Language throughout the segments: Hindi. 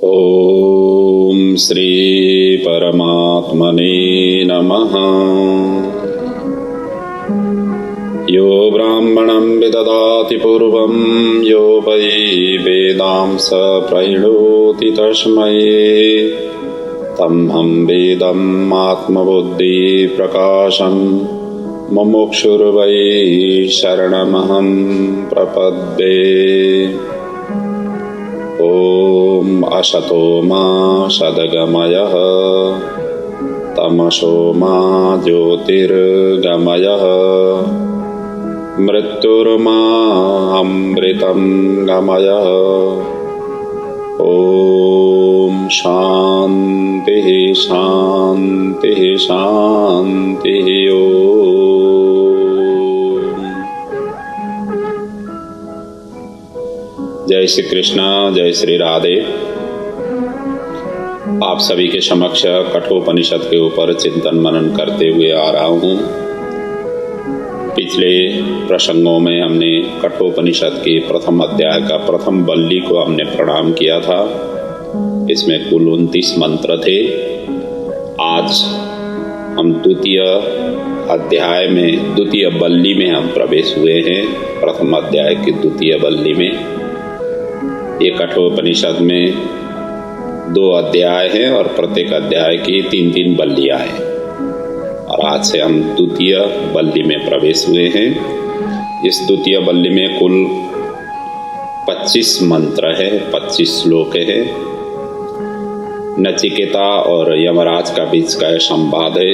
ओम श्री परमात्मने नमः। यो ब्राह्मणं विददाति पूर्वं यो वै वेदां स प्रणोति तस्मै तमहं वेदम् आत्मबुद्धि प्रकाशं मुमुक्षुर्वै शरणमहं प्रपद्ये। ओम असतो मा सद्गमयः तमसो मा ज्योतिर्गमयः मृत्युर्मा अमृतं गमयः। ओम शान्तिः शान्तिः शान्तिः। जय श्री कृष्णा, जय श्री राधे। आप सभी के समक्ष कठोपनिषद के ऊपर चिंतन मनन करते हुए आ रहा हूँ। पिछले प्रसंगों में हमने कठोपनिषद के प्रथम अध्याय का प्रथम बल्ली को हमने प्रणाम किया था। इसमें कुल 29 मंत्र थे। आज हम द्वितीय अध्याय में द्वितीय बल्ली में हम प्रवेश हुए हैं। प्रथम अध्याय की द्वितीय बल्ली में ये कठोपनिषद में 2 अध्याय हैं और प्रत्येक अध्याय की 3-3 बल्लियां हैं। और आज से हम द्वितीय बल्ली में प्रवेश हुए हैं। इस द्वितीय बल्ली में कुल 25 मंत्र है, 25 श्लोक है। नचिकेता और यमराज का बीच का संवाद है।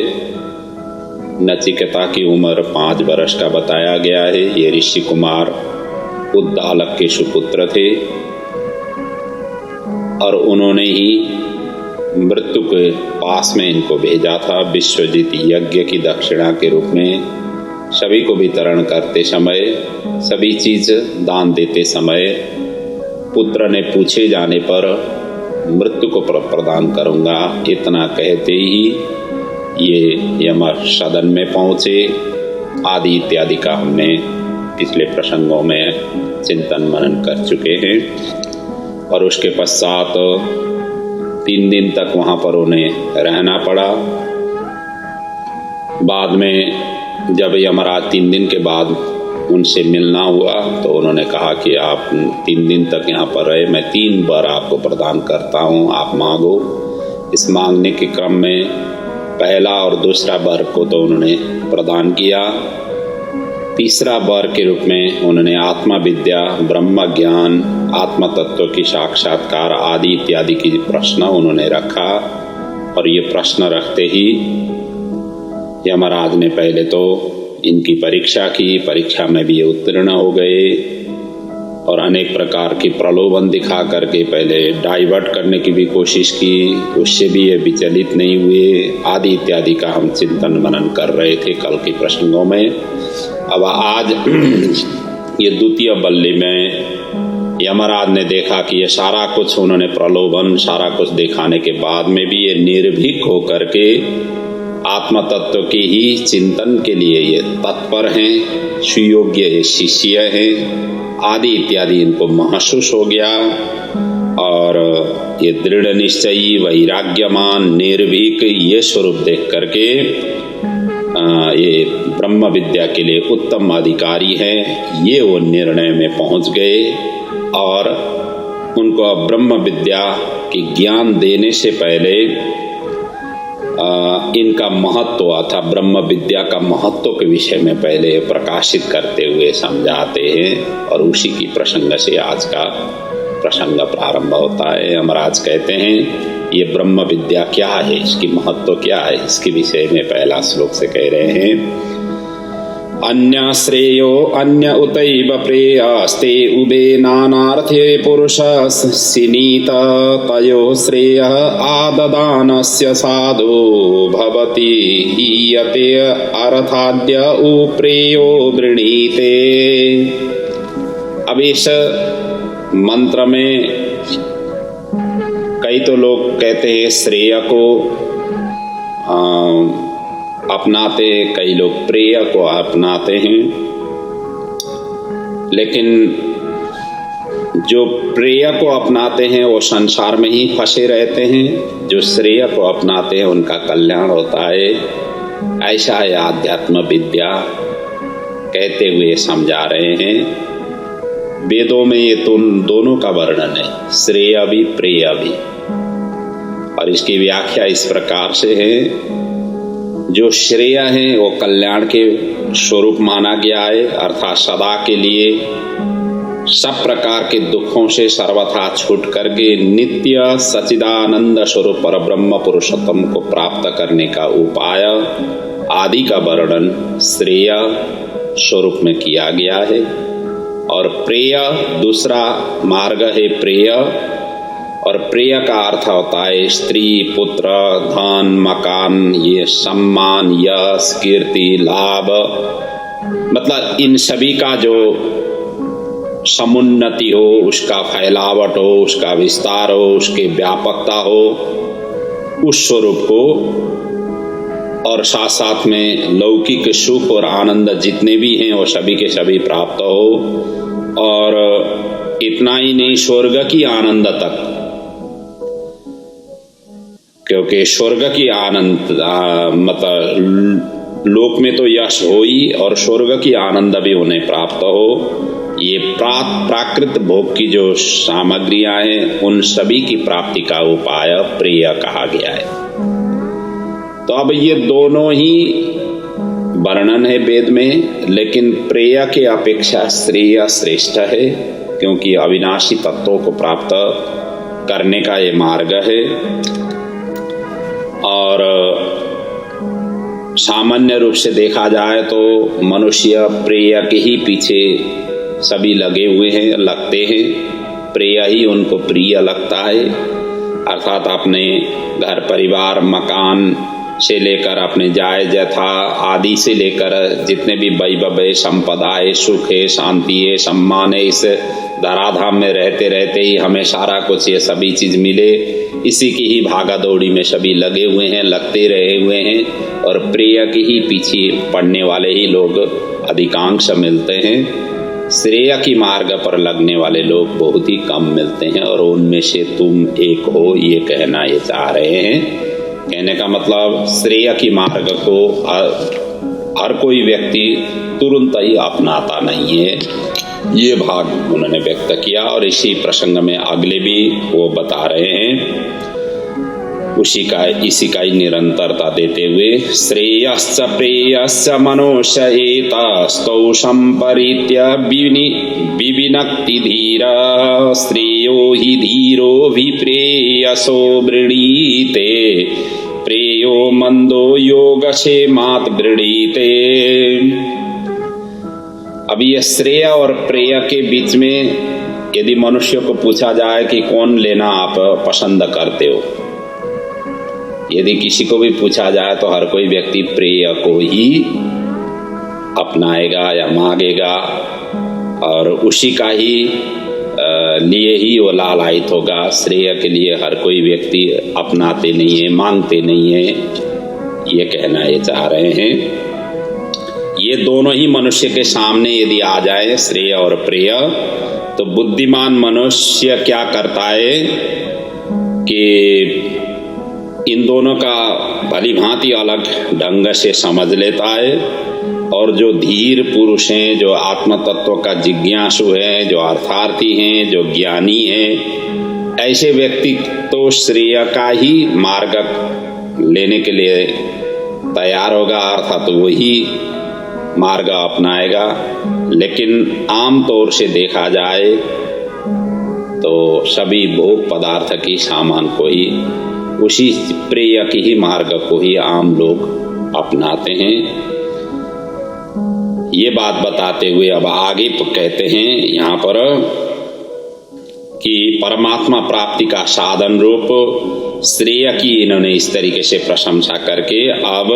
नचिकेता की उम्र 5 वर्ष का बताया गया है। ये ऋषि कुमार उद्दालक के सुपुत्र थे और उन्होंने ही मृत्यु के पास में इनको भेजा था। विश्वजित यज्ञ की दक्षिणा के रूप में सभी को वितरण करते समय, सभी चीज दान देते समय पुत्र ने पूछे जाने पर मृत्यु को प्रदान करूंगा इतना कहते ही ये यम सदन में पहुंचे। आदि इत्यादि का हमने पिछले प्रसंगों में चिंतन मनन कर चुके हैं। और उसके पश्चात 3 दिन तक वहाँ पर उन्हें रहना पड़ा। बाद में जब यमराज 3 दिन के बाद उनसे मिलना हुआ तो उन्होंने कहा कि आप 3 दिन तक यहाँ पर रहे, मैं 3 बार आपको प्रदान करता हूँ, आप मांगो। इस मांगने के क्रम में पहला और दूसरा वर को तो उन्होंने प्रदान किया। तीसरा वर के रूप में उन्होंने आत्मा विद्या, ब्रह्म ज्ञान, आत्म तत्व की साक्षात्कार आदि इत्यादि की प्रश्न उन्होंने रखा। और ये प्रश्न रखते ही यमराज ने पहले तो इनकी परीक्षा की। परीक्षा में भी ये उत्तीर्ण हो गए और अनेक प्रकार की प्रलोभन दिखा करके पहले डाइवर्ट करने की भी कोशिश की, उससे भी ये विचलित नहीं हुए। आदि इत्यादि का हम चिंतन मनन कर रहे थे कल के प्रसंगों में। अब आज ये द्वितीय बल्ली में यमराज ने देखा कि ये सारा कुछ उन्होंने प्रलोभन, सारा कुछ दिखाने के बाद में भी ये निर्भीक होकर के आत्म तत्व के ही चिंतन के लिए ये तत्पर हैं, सुयोग्य ये शिष्य हैं आदि इत्यादि इनको महसूस हो गया। और ये दृढ़ निश्चयी, वैराग्यमान, निर्भीक ये स्वरूप देख करके ये ब्रह्म विद्या के लिए उत्तम अधिकारी हैं, ये वो निर्णय में पहुंच गए। और उनको ब्रह्म विद्या की ज्ञान देने से पहले इनका महत्व अथा ब्रह्म विद्या का महत्व के विषय में पहले प्रकाशित करते हुए समझाते हैं। और उसी की प्रसंग से आज का प्रसंग प्रारंभ होता है। यमराज कहते हैं ये ब्रह्म विद्या क्या है, इसकी महत्व क्या है, इसके विषय में पहला श्लोक से कह रहे हैं। अन्य श्रेयो अन्य उतैव प्रेयस्ते उभे नानार्थे पुरुषस्सिनीत तयो श्रेय आददानस्य साधु भवति हीयते अर्थाद्य उप्रेयो वृणीते। अब इस मंत्र में कई तो लोग कहते हैं श्रेय को अपनाते, कई लोग प्रेय को अपनाते हैं। लेकिन जो प्रेय को अपनाते हैं वो संसार में ही फंसे रहते हैं, जो श्रेय को अपनाते हैं उनका कल्याण होता है। ऐसा है आध्यात्म विद्या कहते हुए समझा रहे हैं। वेदों में ये दोनों का वर्णन है, श्रेय भी प्रेय भी। और इसकी व्याख्या इस प्रकार से है, जो श्रेय है वो कल्याण के स्वरूप माना गया है, अर्थात सदा के लिए सब प्रकार के दुखों से सर्वथा छूट करके नित्य सच्चिदानंद स्वरूप परब्रह्म पुरुषोत्तम को प्राप्त करने का उपाय आदि का वर्णन श्रेय स्वरूप में किया गया है। और प्रेय दूसरा मार्ग है प्रेय, और प्रेय का अर्थ होता है स्त्री, पुत्र, धन, मकान, ये सम्मान, यश, कीर्ति, लाभ, मतलब इन सभी का जो समुन्नति हो, उसका फैलावट हो, उसका विस्तार हो, उसकी व्यापकता हो, उस स्वरूप को, और साथ साथ में लौकिक सुख और आनंद जितने भी हैं वो सभी के सभी प्राप्त हो। और इतना ही नहीं, स्वर्ग की आनंद तक, क्योंकि स्वर्ग की आनंद मतलब लोक में तो यश हो ही, और स्वर्ग की आनंद भी उन्हें प्राप्त हो। ये प्राकृत भोग की जो सामग्रियां हैं उन सभी की प्राप्ति का उपाय प्रेय कहा गया है। तो अब ये दोनों ही वर्णन है वेद में, लेकिन प्रेय के अपेक्षा श्रेय श्रेष्ठ है, क्योंकि अविनाशी तत्वों को प्राप्त करने का ये मार्ग है। और सामान्य रूप से देखा जाए तो मनुष्य प्रेय के ही पीछे सभी लगे हुए हैं, लगते हैं। प्रेय ही उनको प्रिय लगता है, अर्थात अपने घर परिवार मकान से लेकर अपने जायज यथा आदि से लेकर जितने भी वैभव है, संपदा है, सुख है, शांति है, सम्मान है, इस धराधाम में रहते रहते ही हमें सारा कुछ ये सभी चीज मिले, इसी की ही भागा दौड़ी में सभी लगे हुए हैं, लगते रहे हुए हैं। और प्रेय के ही पीछे पड़ने वाले ही लोग अधिकांश मिलते हैं। श्रेय की मार्ग पर लगने वाले लोग बहुत ही कम मिलते हैं, और उनमें से तुम एक हो, ये कहना ये चाह रहे हैं। कहने का मतलब श्रेय की मार्ग को हर कोई व्यक्ति तुरंत ही अपनाता नहीं है, ये भाग उन्होंने व्यक्त किया। और इसी प्रसंग में अगले भी वो बता रहे हैं, इसी का ही निरंतरता देते हुए, श्रेयश्च प्रेयश्च मनुष्य एतस्तौ संपरीत्य विविनक्ति धीरा, श्रेयो हि धीरो विप्रेयसो वृणीते, प्रेयो मंदो योगक्षेमात् वृणीते। अब ये श्रेय और प्रेय के बीच में यदि मनुष्य को पूछा जाए कि कौन लेना आप पसंद करते हो, यदि किसी को भी पूछा जाए तो हर कोई व्यक्ति प्रेय को ही अपनाएगा या मांगेगा, और उसी का ही लिए ही वो लालायित होगा। श्रेय के लिए हर कोई व्यक्ति अपनाते नहीं है, मांगते नहीं है, ये कहना ये चाह रहे हैं। ये दोनों ही मनुष्य के सामने यदि आ जाए, श्रेय और प्रेय, तो बुद्धिमान मनुष्य क्या करता है कि इन दोनों का भली भांति अलग ढंग से समझ लेता है। और जो धीर पुरुष हैं, जो आत्म तत्व का जिज्ञासु हैं, जो अर्थार्थी हैं, जो ज्ञानी हैं, ऐसे व्यक्ति तो श्रेय का ही मार्ग लेने के लिए तैयार होगा, अर्थात वही मार्ग अपनाएगा। लेकिन आम तौर से देखा जाए तो सभी भोग पदार्थ की सामान को ही, उसी प्रेय की ही मार्ग को ही आम लोग अपनाते हैं। ये बात बताते हुए अब आगे कहते हैं यहाँ पर कि परमात्मा प्राप्ति का साधन रूप श्रेय की इन्होंने इस तरीके से प्रशंसा करके अब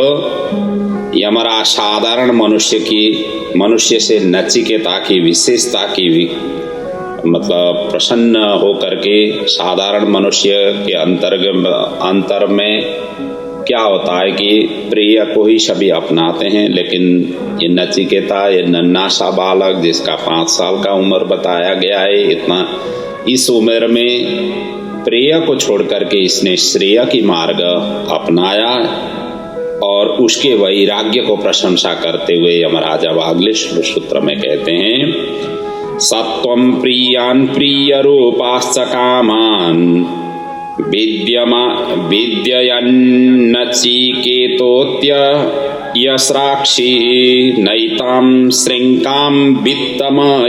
यमरा साधारण मनुष्य से नचिकेता की विशेषता की मतलब प्रसन्न हो करके साधारण मनुष्य के अंतर में क्या होता है कि प्रिय को ही सभी अपनाते हैं, लेकिन ये नचिकेता, ये नन्हा सा बालक जिसका 5 साल का उम्र बताया गया है, इतना इस उम्र में प्रिय को छोड़ करके इसने श्रेय की मार्ग अपनाया और उसके वैराग्य को प्रशंसा करते हुए यमराजा अगले सूत्र में कहते हैं, सत्वं प्रियान् प्रिय रूपाश्च कामान् विद्ययन्नचिकेतोत्य यस्राक्षी नैतां श्रृंकां वित्तमयीमवाप्तो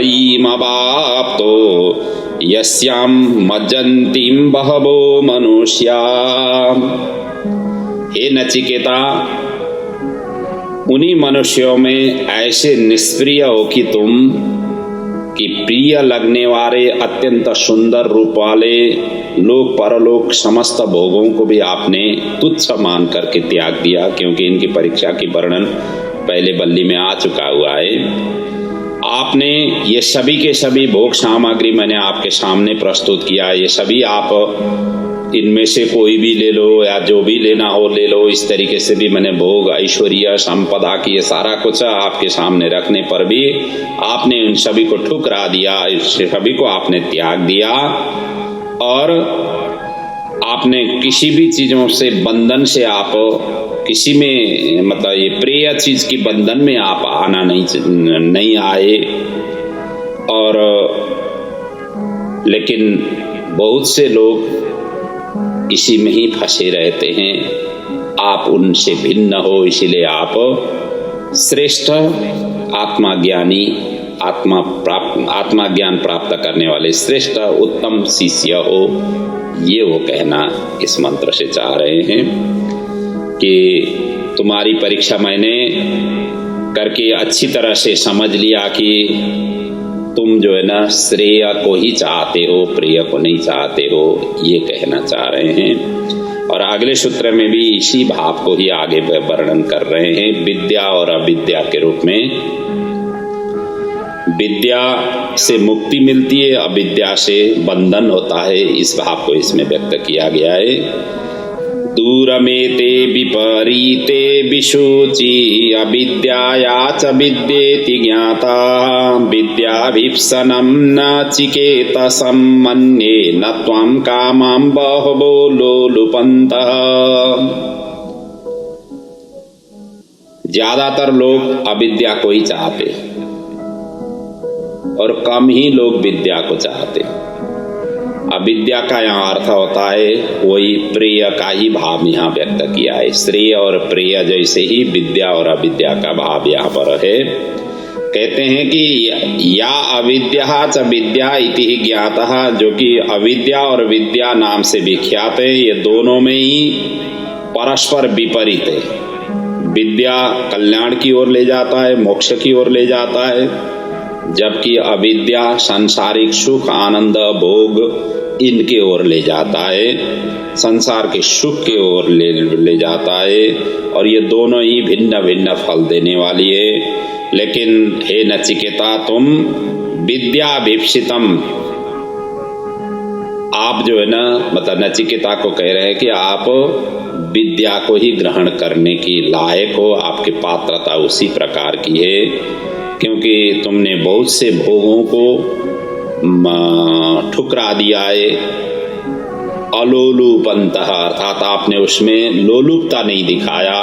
यस्यां मज्जन्तीं बहवो मनुष्या। हे नचिकेता, उन्हीं मनुष्यों में ऐसे निष्प्रिय हो कि तुम कि प्रिय लगने वाले अत्यंत सुंदर रूप वाले लोक परलोक समस्त भोगों को भी आपने तुच्छ मान करके त्याग दिया, क्योंकि इनकी परीक्षा की वर्णन पहले बल्ली में आ चुका हुआ है। आपने ये सभी के सभी भोग सामग्री मैंने आपके सामने प्रस्तुत किया, ये सभी आप इनमें से कोई भी ले लो या जो भी लेना हो ले लो, इस तरीके से भी मैंने भोग ऐश्वर्य संपदा की ये सारा कुछ आपके सामने रखने पर भी आपने उन सभी को ठुकरा दिया, इस सभी को आपने त्याग दिया और आपने किसी भी चीजों से बंधन से आप किसी में मतलब ये प्रिय चीज की बंधन में आप आना नहीं आए। और लेकिन बहुत से लोग इसी में ही फंसे रहते हैं, आप उनसे भिन्न हो, इसीलिए आप श्रेष्ठ आत्मज्ञानी आत्मा ज्ञान प्राप्त करने वाले श्रेष्ठ उत्तम शिष्य हो, ये वो कहना इस मंत्र से चाह रहे हैं कि तुम्हारी परीक्षा मैंने करके अच्छी तरह से समझ लिया कि तुम जो है ना श्रेय को ही चाहते हो, प्रिय को नहीं चाहते हो, ये कहना चाह रहे हैं। और अगले सूत्र में भी इसी भाव को ही आगे वर्णन कर रहे हैं, विद्या और अविद्या के रूप में। विद्या से मुक्ति मिलती है, अविद्या से बंधन होता है, इस भाव को इसमें व्यक्त किया गया है। दूरमेते विपरीते विशुचि अविद्याया च विद्येति ज्ञाता विद्याभीप्सनं नचिकेतसं मन्ये न त्वां कामां बहवो लोलुपन्तः। ज्यादातर लोग अविद्या को ही चाहते और कम ही लोग विद्या को चाहते। अविद्या का यहाँ अर्थ होता है वही प्रिय का ही भाव यहाँ व्यक्त किया है। श्रेय और प्रिय जैसे ही विद्या और अविद्या का भाव यहाँ पर है। कहते हैं कि या अविद्या च विद्या इति ज्ञातः, जो कि अविद्या और विद्या नाम से विख्यात है, ये दोनों में ही परस्पर विपरीत है। विद्या कल्याण की ओर ले जाता है, मोक्ष की ओर ले जाता है, जबकि अविद्या सांसारिक सुख आनंद भोग इनके ओर ले जाता है, संसार के सुख के ओर ले जाता है। और ये दोनों ही भिन्न भिन्न फल देने वाली है। लेकिन हे नचिकेता, तुम विद्या विप्सितम, आप जो है ना मतलब नचिकेता को कह रहे हैं कि आप विद्या को ही ग्रहण करने की लायक हो, आपकी पात्रता उसी प्रकार की है, क्योंकि तुमने बहुत से भोगों को ठुकरा दिया है। अलोलुपंतः अर्थात आपने उसमें लोलुपता नहीं दिखाया,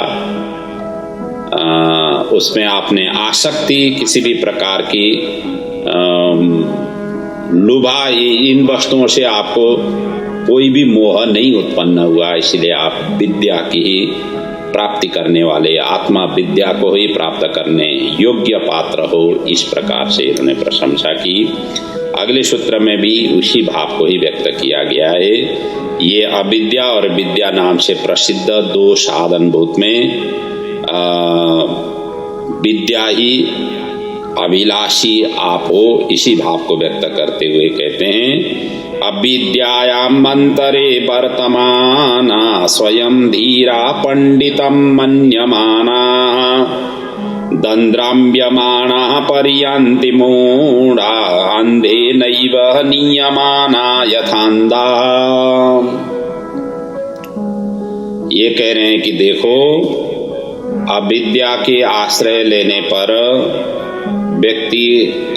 उसमें आपने आसक्ति किसी भी प्रकार की लुभा, इन वस्तुओं से आपको कोई भी मोह नहीं उत्पन्न हुआ, इसलिए आप विद्या की ही प्राप्ति करने वाले, आत्मा विद्या को ही प्राप्त करने योग्य पात्र हो, इस प्रकार से इन्होंने प्रशंसा की। अगले सूत्र में भी उसी भाव को ही व्यक्त किया गया है। ये अविद्या और विद्या नाम से प्रसिद्ध दो साधन भूत में विद्या ही अभिलाषी आप हो, इसी भाव को व्यक्त करते हुए कहते हैं, अविद्यायां मंतरे वर्तमाना स्वयं धीरा पंडितम मन्यमाना दंद्राम्यमाना पर्यन्ति मूढ़ा अंधे नैव नियमाना यथांधा। ये कह रहे हैं कि देखो, अविद्या के आश्रय लेने पर व्यक्ति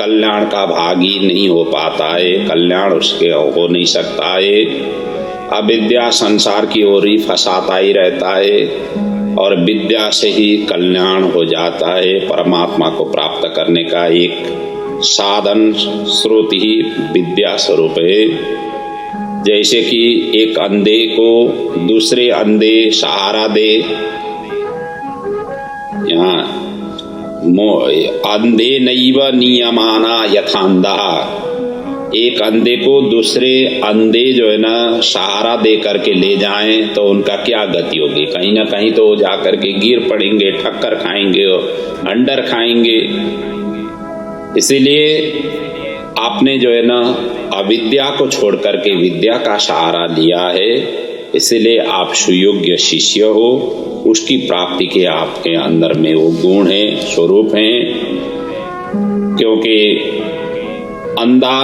कल्याण का भागी नहीं हो पाता है, कल्याण उसके हो नहीं सकता है। अविद्या संसार की ओर ही फंसाता ही रहता है और विद्या से ही कल्याण हो जाता है। परमात्मा को प्राप्त करने का एक साधन स्रोत ही विद्या स्वरूप है। जैसे कि एक अंधे को दूसरे अंधे सहारा दे, यहाँ अंधे नैव नियमाना यथांधा, एक अंधे को दूसरे अंधे जो है ना सहारा दे करके ले जाएं तो उनका क्या गति होगी, कहीं ना कहीं तो जा करके गिर पड़ेंगे, ठक्कर खाएंगे, अंडर खाएंगे। इसीलिए आपने जो है ना अविद्या को छोड़ करके विद्या का सहारा लिया है, इसीलिए आप सुयोग्य शिष्य हो। उसकी प्राप्ति के आपके अंदर में वो गुण है, स्वरूप हैं। क्योंकि अंधा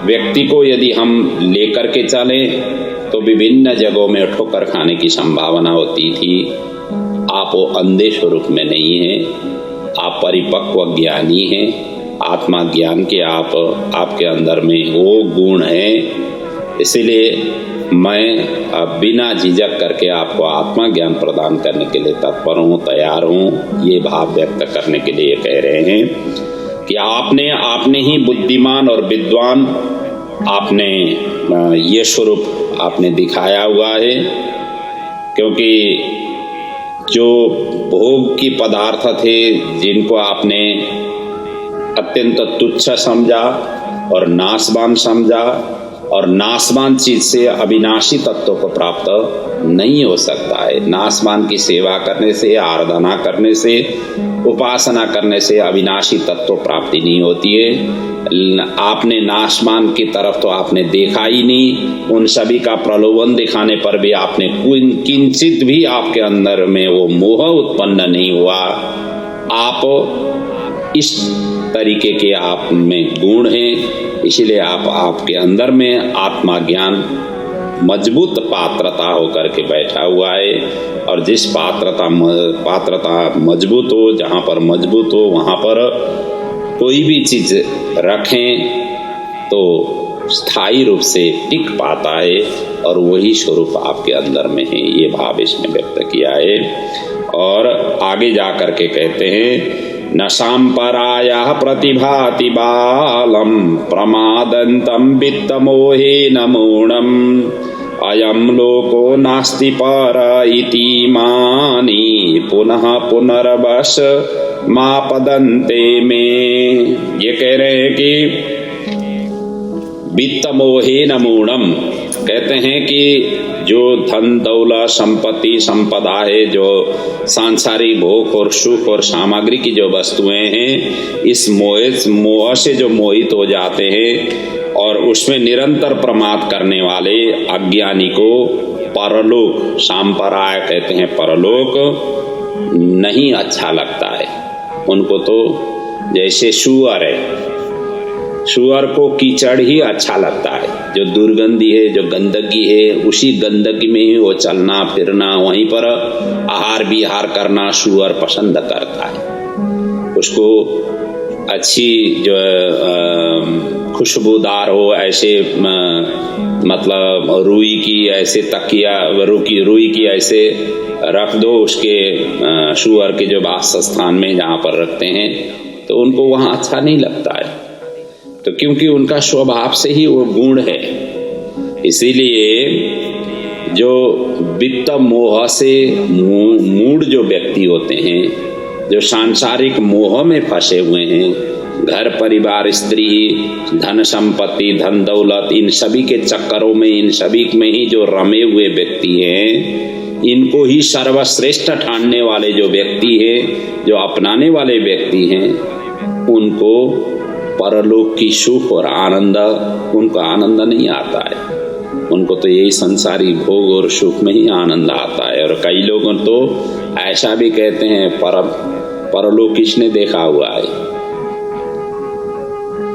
व्यक्ति को यदि हम लेकर के चलें तो विभिन्न जगहों में ठोकर खाने की संभावना होती थी। आप वो अंधे स्वरूप में नहीं हैं, आप परिपक्व ज्ञानी हैं, आत्मा ज्ञान के आपके अंदर में वो गुण है। इसीलिए मैं बिना झिझक करके आपको आत्मा ज्ञान प्रदान करने के लिए तत्पर हूँ, तैयार हूँ। ये भाव व्यक्त करने के लिए कह रहे हैं कि आपने ही बुद्धिमान और विद्वान आपने ये स्वरूप आपने दिखाया हुआ है। क्योंकि जो भोग की पदार्थ थे जिनको आपने अत्यंत तुच्छ समझा और नाशवान समझा, और नाशवान चीज से अविनाशी तत्व को प्राप्त नहीं हो सकता है। नाशवान की सेवा करने से, आराधना करने से, उपासना करने से अविनाशी तत्व प्राप्ति नहीं होती है। आपने नाशवान की तरफ तो आपने देखा ही नहीं, उन सभी का प्रलोभन दिखाने पर भी आपने किंचित भी आपके अंदर में वो मोह उत्पन्न नहीं हुआ। आप इस तरीके के आप में गुण हैं, इसलिए आपके अंदर में आत्मा ज्ञान मजबूत पात्रता होकर के बैठा हुआ है। और जिस पात्रता मजबूत हो, जहाँ पर मजबूत हो वहाँ पर कोई भी चीज रखें तो स्थायी रूप से टिक पाता है, और वही स्वरूप आपके अंदर में है। ये भाव इसमें व्यक्त किया है। और आगे जा करके कहते हैं, न सांपरायः प्रतिभाति बालम प्रमादन्तं वित्तमोहेन मूढम् अयं लोको नास्ति पर इति मानि पुनः पुनर्वश मापदन्ते में। ये कह रहे हैं कि वित्तमोहेन मूढम्, कहते हैं कि जो धन दौलत संपत्ति संपदा है, जो सांसारिक भोग और सुख और सामग्री की जो वस्तुएं हैं, इस मोह से जो मोहित हो जाते हैं और उसमें निरंतर प्रमाद करने वाले अज्ञानी को परलोक, सांपराय कहते हैं, परलोक नहीं अच्छा लगता है। उनको तो जैसे सुअर है, सुअर को कीचड़ ही अच्छा लगता है। जो दुर्गंधी है, जो गंदगी है, उसी गंदगी में ही वो चलना फिरना, वहीं पर आहार विहार करना सुअर पसंद करता है। उसको अच्छी जो खुशबूदार हो, ऐसे मतलब रुई की ऐसे तकिया, रुई की ऐसे रख दो उसके सुअर के जो वास स्थान में जहाँ पर रखते हैं, तो उनको वहाँ अच्छा नहीं लगता है। तो क्योंकि उनका स्वभाव से ही वो गुण है। इसीलिए जो वित्त मोह से मूढ़ जो व्यक्ति होते हैं, जो सांसारिक मोह में फंसे हुए हैं, घर परिवार स्त्री धन संपत्ति धन दौलत इन सभी के चक्करों में, इन सभी में ही जो रमे हुए व्यक्ति हैं, इनको ही सर्वश्रेष्ठ ठानने वाले जो व्यक्ति हैं, जो अपनाने वाले व्यक्ति हैं, उनको परलोक की सुख और आनंद, उनको आनंद नहीं आता है। उनको तो यही संसारी भोग और सुख में ही आनंद आता है। और कई लोगों तो ऐसा भी कहते हैं, परलोक किसने देखा हुआ है?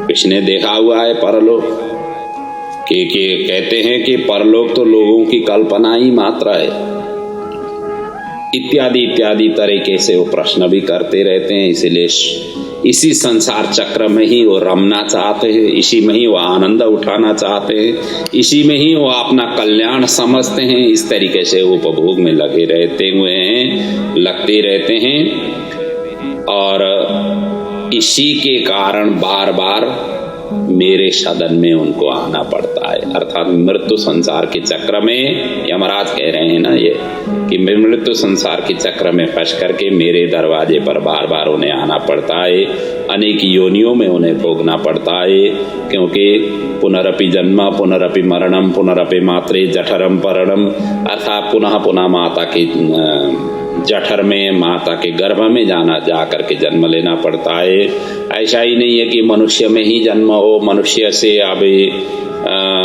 किसने देखा हुआ है परलोक? कि कहते हैं कि परलोक तो लोगों की कल्पना ही मात्र है। इत्यादि इत्यादि तरीके से वो प्रश्न भी करते रहते हैं। इसलिए इसी संसार चक्र में ही वो रमना चाहते हैं, इसी में ही वो आनंद उठाना चाहते हैं, इसी में ही वो अपना कल्याण समझते हैं। इस तरीके से उपभोग में लगते रहते हैं और इसी के कारण बार बार मेरे सदन में उनको आना पड़ता है। अर्थात मृत्यु संसार के चक्र में, यमराज कह रहे हैं ना ये, कि मृत्यु संसार के चक्र में फंस करके मेरे दरवाजे पर बार बार उन्हें आना पड़ता है। अनेक योनियों में उन्हें भोगना पड़ता है, क्योंकि पुनरपि जन्म पुनरपि मरणम पुनरपि मात्रे जठरम परणम, अर्थात पुनः पुनः माता की जठर में, माता के गर्भ में जा करके जन्म लेना पड़ता है। ऐसा ही नहीं है कि मनुष्य में ही जन्म हो, मनुष्य से अभी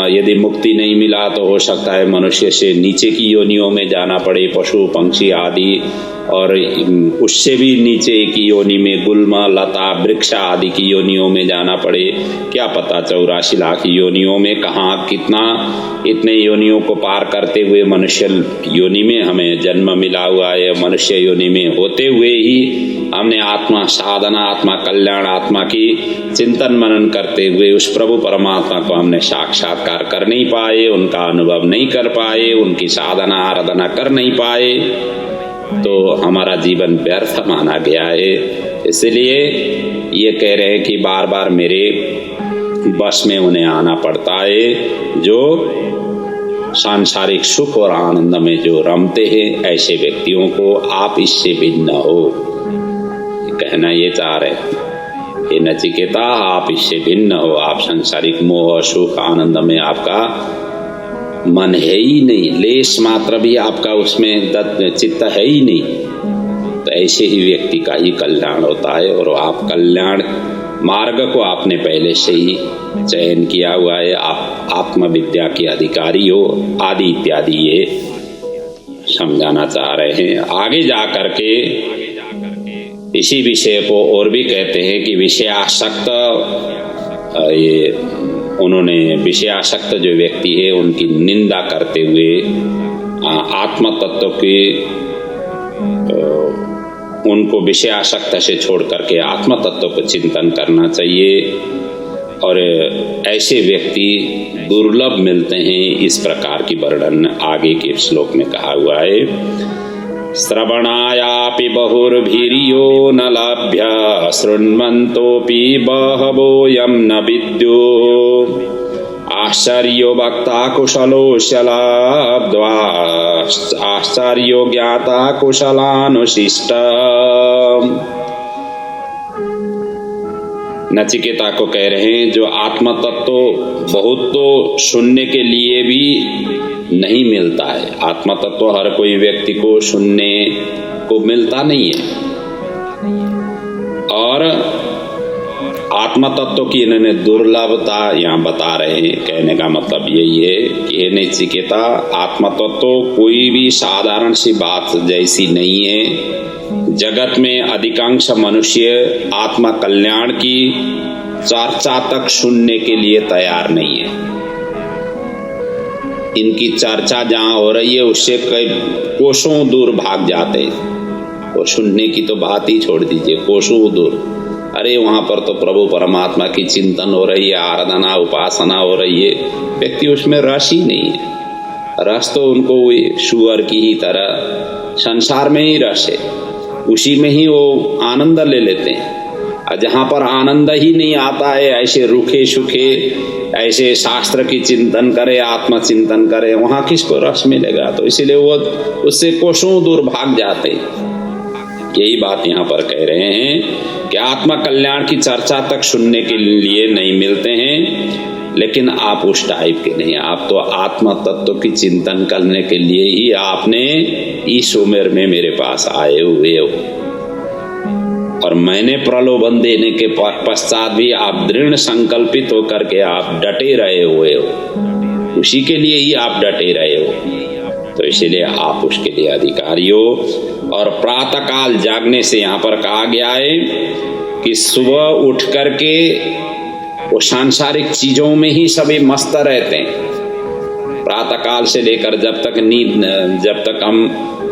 यदि मुक्ति नहीं मिला तो हो सकता है मनुष्य से नीचे की योनियों में जाना पड़े, पशु पंक्षी आदि, और उससे भी नीचे की योनि में गुल्म लता वृक्ष आदि की योनियों में जाना पड़े। क्या पता 84 लाख योनियों में कहाँ कितना, इतने योनियों को पार करते हुए मनुष्य योनि में हमें जन्म मिला हुआ है। मनुष्य योनि में होते हुए ही हमने आत्मा साधना, आत्मा कल्याण, आत्मा की चिंतन मनन करते हुए उस प्रभु परमात्मा को हमने साक्षात्कार कर नहीं पाए, उनका अनुभव नहीं कर पाए, उनकी साधना आराधना कर नहीं पाए, तो हमारा जीवन व्यर्थ माना गया है। इसलिए ये कह रहे हैं कि बार बार मेरे बस में उन्हें आना पड़ता है। जो सांसारिक सुख और आनंद में जो रमते हैं, ऐसे व्यक्तियों को आप इससे भिन्न हो, कहना ये चाह रहे हैं। ये नचिकेता, आप इससे भिन्न हो, आप सांसारिक मोह सुख आनंद में आपका मन है ही नहीं, लेश मात्र भी आपका उसमें चित्त है ही नहीं, तो ऐसे ही व्यक्ति का ही कल्याण होता है। और आप कल्याण मार्ग को आपने पहले से ही चयन किया हुआ है, आप आत्मविद्या के अधिकारी हो, आदि इत्यादि ये समझाना चाह रहे हैं। आगे जा करके इसी विषय को और भी कहते हैं कि विषयासक्त, ये उन्होंने विषयासक्त जो व्यक्ति है उनकी निंदा करते हुए आत्म तत्व के, उनको विषयासक्त से छोड़ करके आत्म तत्व को चिंतन करना चाहिए। और ऐसे व्यक्ति दुर्लभ मिलते हैं, इस प्रकार की वर्णन आगे के श्लोक में कहा हुआ है। श्रवणायापि बहुर्भिर्यो न लभ्य शृण्वन्तोऽपि बहवोऽयं न विद्यो आश्चर्यो वक्ता कुशलोऽस्य लब्ध्वा आश्चर्यो ज्ञाता कुशलानुशिष्ट। नचिकेता को कह रहे हैं, जो आत्म तत्व बहुत तो सुनने के लिए भी नहीं मिलता है, आत्म तत्व हर कोई व्यक्ति को सुनने को मिलता नहीं है, और आत्म तत्व की इन्होंने दुर्लभता यहाँ बता रहे हैं। कहने का मतलब यही है कि ये नचिकेता, आत्म तत्व कोई भी साधारण सी बात जैसी नहीं है। जगत में अधिकांश मनुष्य आत्मा कल्याण की चर्चा तक सुनने के लिए तैयार नहीं है। इनकी चर्चा जहाँ हो रही है उससे कई कोसों दूर भाग जाते हैं। वो सुनने की तो बात ही छोड़ दीजिए, कोसों दूर। अरे वहाँ पर तो प्रभु परमात्मा की चिंतन हो रही है, आराधना उपासना हो रही है, व्यक्ति उसमें रस ही नहीं है। रस तो उनको सुअर की ही तरह संसार में ही रस है, उसी में ही वो आनंद ले लेते हैं। और जहाँ पर आनंद ही नहीं आता है, ऐसे रूखे सूखे, ऐसे शास्त्र की चिंतन करे, आत्म चिंतन करे, वहाँ किसको रस मिलेगा? तो इसीलिए वो उससे कोसों दूर भाग जाते हैं। यही बात यहाँ पर कह रहे हैं कि आत्मा कल्याण की चर्चा तक सुनने के लिए नहीं मिलते हैं, लेकिन आप उस टाइप के नहीं, आप तो आत्मा तत्व की चिंतन करने के लिए ही आपने इस उम्र में मेरे पास आए हुए हो। और मैंने प्रलोभन देने के पश्चात भी आप दृढ़ संकल्पित होकर के आप डटे रहे हुए हो, उसी के लिए ही आप डटे रहे हो, तो इसीलिए आप उसके लिए अधिकारी हो। और प्रातः काल जागने से यहाँ पर कहा गया है कि सुबह उठ करके वो सांसारिक चीजों में ही सभी मस्त रहते हैं। प्रातः काल से लेकर जब तक हम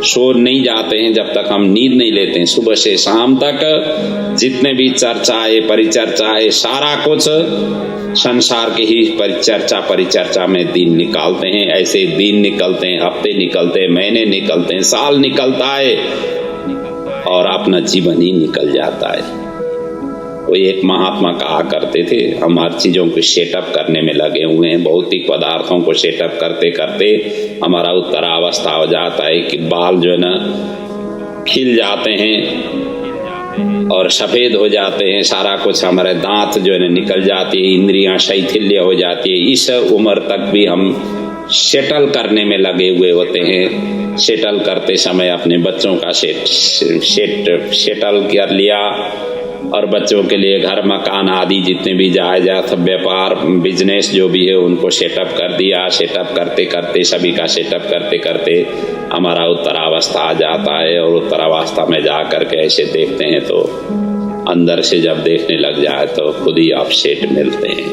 सो नहीं जाते हैं, जब तक हम नींद नहीं लेते हैं, सुबह से शाम तक जितने भी चर्चा है, परिचर्चा है, सारा कुछ संसार की ही परिचर्चा में दिन निकालते हैं। ऐसे दिन निकलते हैं, हफ्ते निकलते हैं, महीने निकलते हैं, साल निकलता है और अपना जीवन ही निकल जाता है। वो एक महात्मा कहा करते थे, हम हर चीज़ों को सेटअप करने में लगे हुए हैं, भौतिक पदार्थों को सेटअप करते करते हमारा उत्तरावस्था हो जाता है कि बाल जो है ना खिल जाते हैं और सफ़ेद हो जाते हैं, सारा कुछ हमारे दांत जो है ना निकल जाती है, इंद्रियां शिथिल्य हो जाती है। इस उम्र तक भी हम सेटल करने में लगे हुए होते हैं। सेटल करते समय अपने बच्चों का सेटल कर लिया और बच्चों के लिए घर मकान आदि जितने भी जायदाद व्यापार बिजनेस जो भी है उनको सेटअप कर दिया। सेटअप करते करते सभी का सेटअप करते करते हमारा उत्तरावस्था आ जाता है और उत्तरावस्था में जा कर के ऐसे देखते हैं तो अंदर से जब देखने लग जाए तो खुद ही अपसेट मिलते हैं।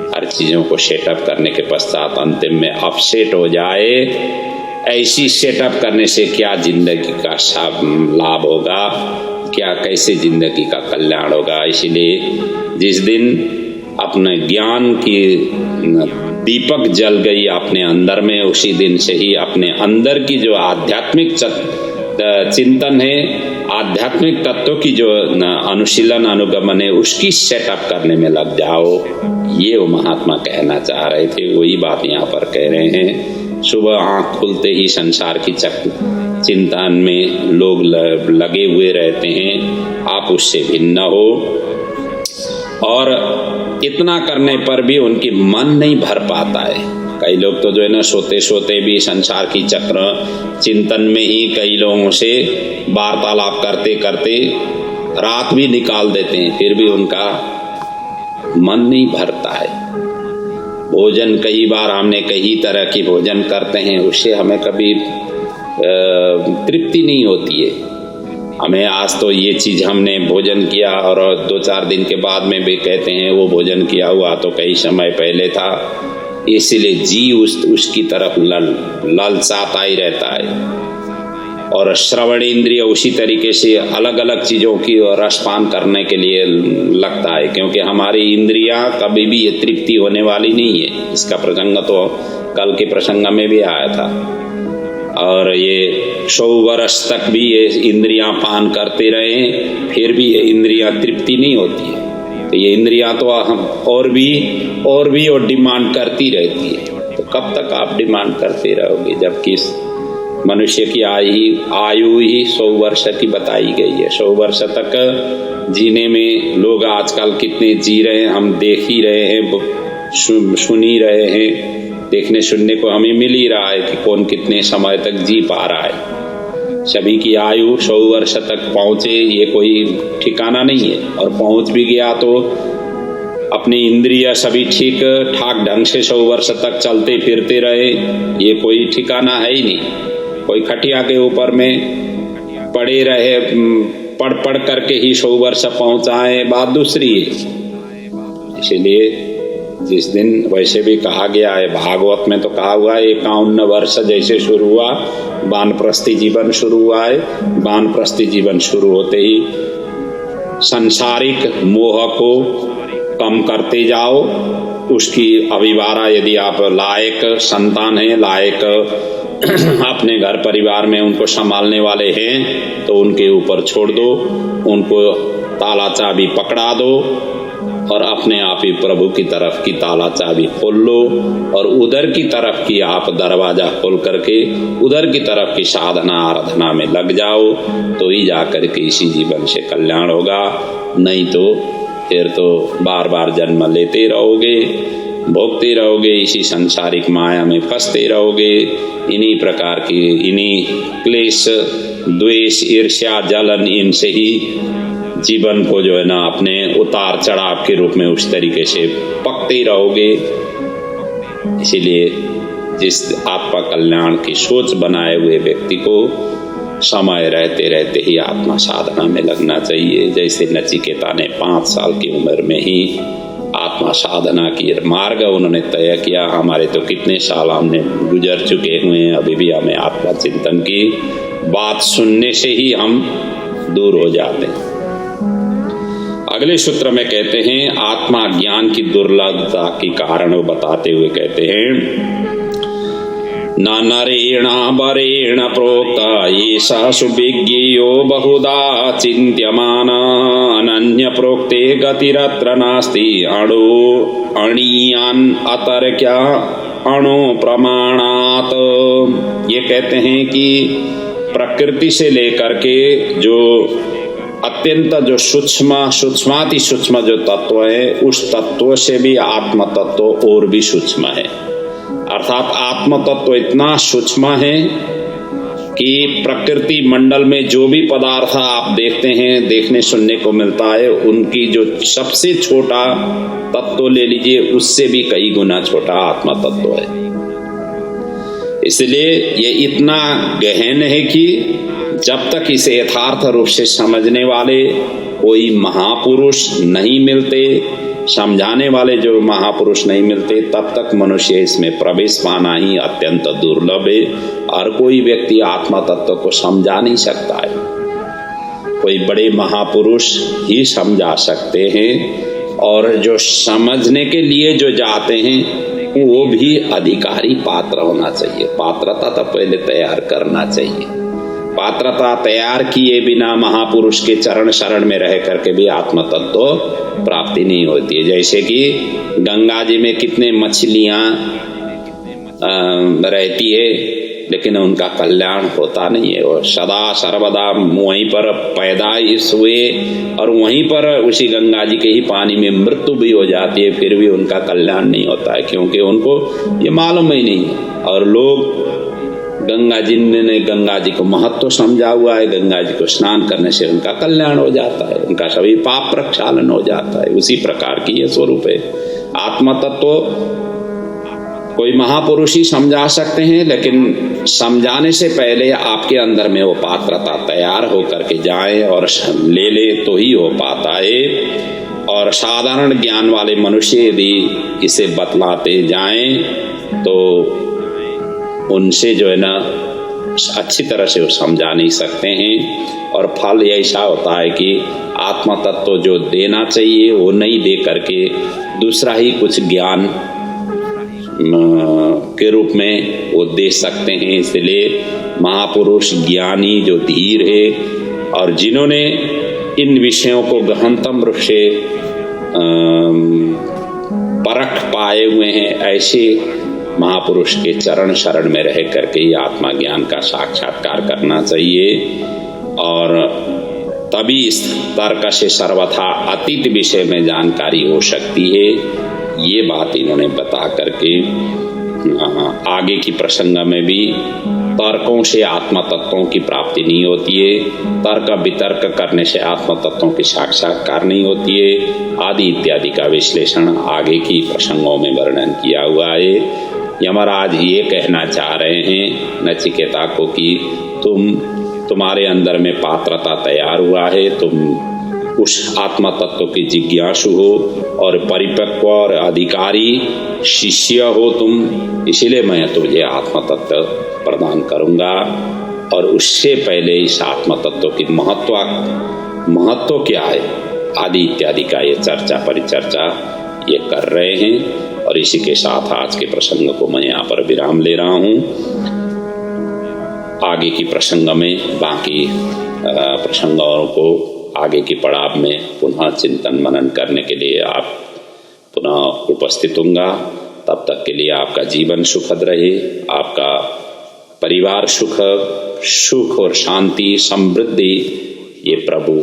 हर चीज़ों को सेटअप करने के पश्चात अंतिम में अपसेट हो जाए। ऐसी सेटअप करने से क्या जिंदगी का लाभ होगा, क्या कैसे जिंदगी का कल्याण होगा। इसीलिए जिस दिन अपने ज्ञान की दीपक जल गई अपने अंदर में, उसी दिन से ही अपने अंदर की जो आध्यात्मिक चिंतन है, आध्यात्मिक तत्वों की जो अनुशीलन अनुगमन है, उसकी सेटअप करने में लग जाओ। ये वो महात्मा कहना चाह रहे थे, वही बात यहाँ पर कह रहे हैं। सुबह आँख खुलते ही संसार की चिंतन में लोग लगे हुए रहते हैं, आप उससे भिन्न हो। और इतना करने पर भी उनकी मन नहीं भर पाता है। कई लोग तो जो है ना सोते सोते भी संसार की चक्र चिंतन में ही कई लोगों से वार्तालाप करते करते रात भी निकाल देते हैं, फिर भी उनका मन नहीं भरता है। भोजन कई बार हमने कई तरह की भोजन करते हैं, उससे हमें कभी तृप्ति नहीं होती है। हमें आज तो ये चीज़ हमने भोजन किया और 2-4 दिन के बाद में भी कहते हैं वो भोजन किया हुआ तो कई समय पहले था, इसलिए जी उसकी तरफ ललचाता ही रहता है। और श्रवण इंद्रिय उसी तरीके से अलग अलग चीज़ों की रसपान करने के लिए लगता है, क्योंकि हमारी इंद्रियां कभी भी ये तृप्ति होने वाली नहीं है। इसका प्रसंग तो कल के प्रसंग में भी आया था। और ये 100 वर्ष तक भी ये इंद्रियां पान करते रहे, फिर भी ये इंद्रियां तृप्ति नहीं होती है। तो ये इंद्रियां तो हम और भी डिमांड करती रहती है। तो कब तक आप डिमांड करते रहोगे, जबकि मनुष्य की आयु ही 100 वर्ष की बताई गई है। 100 वर्ष तक जीने में लोग आजकल कितने जी रहे हैं, हम देख ही रहे हैं, सुन ही रहे हैं। देखने सुनने को हमें मिल ही रहा है कि कौन कितने समय तक जी पा रहा है। सभी की आयु 100 वर्ष तक पहुँचे ये कोई ठिकाना नहीं है, और पहुँच भी गया तो अपनी इंद्रिय सभी ठीक ठाक ढंग से 100 वर्ष तक चलते फिरते रहे, ये कोई ठिकाना है ही नहीं। कोई खटिया के ऊपर में पड़े रहे, पढ़ करके ही 100 वर्ष पहुँचाए, बात दूसरी है। इसलिए जिस दिन वैसे भी कहा गया है, भागवत में तो कहा हुआ है 51 वर्ष जैसे शुरू हुआ वानप्रस्थी जीवन शुरू हुआ है। वानप्रस्थी जीवन शुरू होते ही सांसारिक मोह को कम करते जाओ। उसकी अभिवारा यदि आप लायक संतान हैं, लायक अपने घर परिवार में उनको संभालने वाले हैं तो उनके ऊपर छोड़ दो, उनको ताला चाबी पकड़ा दो और अपने आप ही प्रभु की तरफ की ताला चाबी खोल लो और उधर की तरफ की आप दरवाजा खोल करके उधर की तरफ की साधना आराधना में लग जाओ, तो ही जाकर के इसी जीवन से कल्याण होगा। नहीं तो फिर तो बार बार जन्म लेते रहोगे, भोगते रहोगे, इसी सांसारिक माया में फंसते रहोगे। इन्हीं प्रकार की इन्हीं क्लेश, द्वेष, ईर्ष्या, जलन, इनसे ही जीवन को जो है ना अपने उतार चढ़ाव के रूप में उस तरीके से पकते रहोगे। इसीलिए जिस आत्मा कल्याण की सोच बनाए हुए व्यक्ति को समय रहते रहते ही आत्मा साधना में लगना चाहिए। जैसे नचिकेता ने 5 साल की उम्र में ही आत्मा आत्मा साधना की मार्ग उन्होंने तय किया। हमारे तो कितने साल हमने गुजर चुके हुए हैं, अभी भी हमें आत्मा चिंतन की बात सुनने से ही हम दूर हो जाते हैं। अगले सूत्र में कहते हैं आत्मा ज्ञान की दुर्लभता के कारण वो बताते हुए कहते हैं न नरेण वरेण प्रोक्ता एषा सुविज्ञेयो बहुधा चिन्त्यमान अनन्य प्रोक्ते गतिरत्र नास्ति अणु अणीयान अतर्क्या अणु प्रमाणात। ये कहते हैं कि प्रकृति से लेकर के जो अत्यंत जो सूक्ष्माति सूक्ष्म जो तत्व है, उस तत्व से भी आत्म तत्व और भी सूक्ष्म है। अर्थात आत्म तत्व इतना सूक्ष्म है कि प्रकृति मंडल में जो भी पदार्थ आप देखते हैं, देखने सुनने को मिलता है, उनकी जो सबसे छोटा तत्व ले लीजिए, उससे भी कई गुना छोटा आत्म तत्व है। इसलिए ये इतना गहन है कि जब तक इसे यथार्थ रूप से समझने वाले कोई महापुरुष नहीं मिलते, समझाने वाले जो महापुरुष नहीं मिलते, तब तक मनुष्य इसमें प्रवेश पाना ही अत्यंत दुर्लभ है। और कोई व्यक्ति आत्मा तत्व को समझा नहीं सकता है, कोई बड़े महापुरुष ही समझा सकते हैं। और जो समझने के लिए जो जाते हैं वो भी अधिकारी पात्र होना चाहिए। पात्रता तो पहले तैयार करना चाहिए। पात्रता तैयार किए बिना महापुरुष के चरण शरण में रह करके भी आत्म तत्व प्राप्ति नहीं होती है। जैसे कि गंगा जी में कितने मछलियां रहती है, लेकिन उनका कल्याण होता नहीं है। वो सदा सर्वदा वहीं पर पैदाइश हुए और वहीं पर उसी गंगा जी के ही पानी में मृत्यु भी हो जाती है, फिर भी उनका कल्याण नहीं होता है, क्योंकि उनको ये मालूम ही नहीं है। और लोग गंगा जी ने गंगा जी को महत्व समझा हुआ है, गंगा जी को स्नान करने से उनका कल्याण हो जाता है, उनका सभी पाप प्रक्षालन हो जाता है। उसी प्रकार की ये स्वरूप है। आत्म तत्व कोई महापुरुष ही समझा सकते हैं, लेकिन समझाने से पहले आपके अंदर में वो पात्रता तैयार होकर के जाए और ले ले तो ही हो पाता है। और साधारण ज्ञान वाले मनुष्य यदि इसे बतलाते जाएं तो उनसे जो है ना अच्छी तरह से वो समझा नहीं सकते हैं। और फल ऐसा होता है कि आत्मा तत्व जो देना चाहिए वो नहीं दे करके दूसरा ही कुछ ज्ञान के रूप में वो दे सकते हैं। इसलिए महापुरुष ज्ञानी जो धीर है और जिन्होंने इन विषयों को गहनतम रूप से परख पाए हुए हैं, ऐसे महापुरुष के चरण शरण में रह करके ही आत्मा ज्ञान का साक्षात्कार करना चाहिए। और तभी इस तर्क से सर्वथा अतीत विषय में जानकारी हो सकती है। ये बात इन्होंने बता करके आगे की प्रसंग में भी तर्कों से आत्मा तत्वों की प्राप्ति नहीं होती है, तर्क वितर्क करने से आत्मा तत्वों की साक्षात्कार नहीं होती है, आदि इत्यादि का विश्लेषण आगे की प्रसंगों में वर्णन किया हुआ है। यमराज ये कहना चाह रहे हैं नचिकेता को कि तुम्हारे अंदर में पात्रता तैयार हुआ है, तुम उस आत्मा तत्व की जिज्ञासु हो और परिपक्व और अधिकारी शिष्य हो तुम, इसीलिए मैं तुझे आत्मा तत्व प्रदान करूंगा। और उससे पहले इस आत्मा तत्व की महत्व क्या है आदि इत्यादि का ये परिचर्चा ये कर रहे हैं। और इसी के साथ आज के प्रसंग को मैं यहाँ पर विराम ले रहा हूँ। आगे की प्रसंग में बाकी प्रसंगों को आगे की पड़ाव में पुनः चिंतन मनन करने के लिए आप पुनः उपस्थित होऊंगा। तब तक के लिए आपका जीवन सुखद रहे, आपका परिवार सुख और शांति समृद्धि ये प्रभु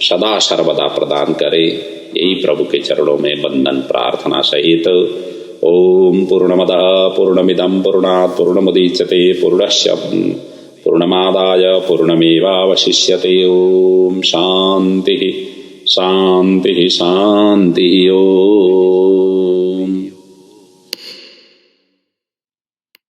सदा सर्वदा प्रदान करे। यही प्रभु के चरणों में वंदन प्रार्थना सहित ओम पूर्णमदः पूर्णमिदं पूर्णात् पूर्णमुदच्यते पूर्णस्य पूर्णमादाय पूर्णमेवावशिष्यते। ओम शांति शांति शांति। ओम।